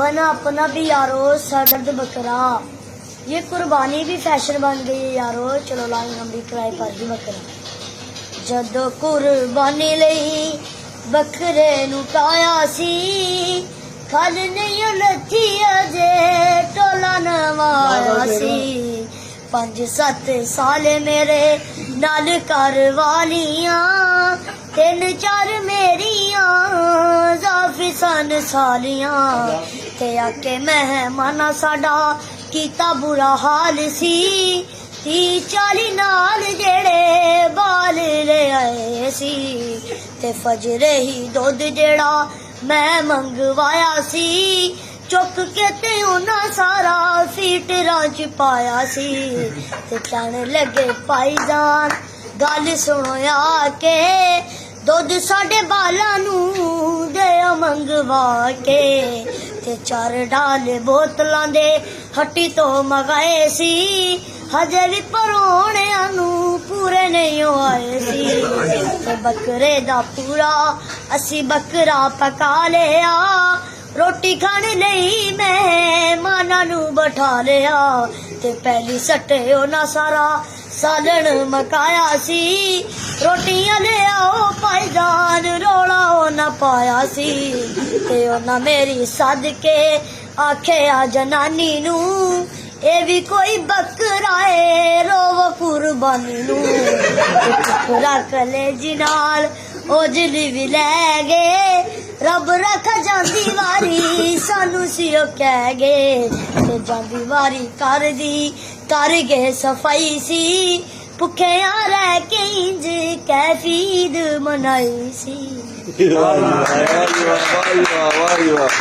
बना अपना भी यारो सरदर्द बकरा। ये कुर्बानी भी फैशन बन गई है यारो, चलो लाइन लंबी किराए पर भी बकरा। जदों कुर्बानी लई बकरे नूं पाया सी, खल नहीं लथी अजे टोला नवाया सी। 5-7 साल मेरे नाल कर वालियां, 3-4 मेरियां जाफी सन सालियां। ते आके मेहमाना साडा कीता बुरा हाल सी, 30-40 नाल जेड़े बाल ले आए सी। ते फजरे ही दुध जेड़ा मैं मंगवाया सी, चुक के ते उन्हां सारा फीटरां च पाया सी। ते कहने लगे भाईजान गल सुनो आके, दुध साडे बालां नूं दे मंगवा के। ते 4 डाले बोतलां दे हट्टी तो मंगाए सी, हजे भी परौणियां नूं पूरे नहीं आए सी। ते बकरे दा पूरा असी बकरा पका लिया, रोटी खाने लई मेहमानां नूं बैठा लिया। ते पहली सट्टे उन्हां सारा सालन मकाया सी, रोटियां ले आओ भाईजान रौला उन्हां पाया सी। ते उन्हां मेरी सदके आखेआ जनानी नूं, ए भी कोई बकरा है रोव कुर्बानी नूं। टुकड़ा कलेजी नाल ओजली भी लै गए, रब रख जांदी वारी सानू सियो कह गए। ते जांदी वारी कर दी कर गए सफाई सी, भुखिया रह के इंज कैफीद मनाई सी। वाह वाह वाह वाह।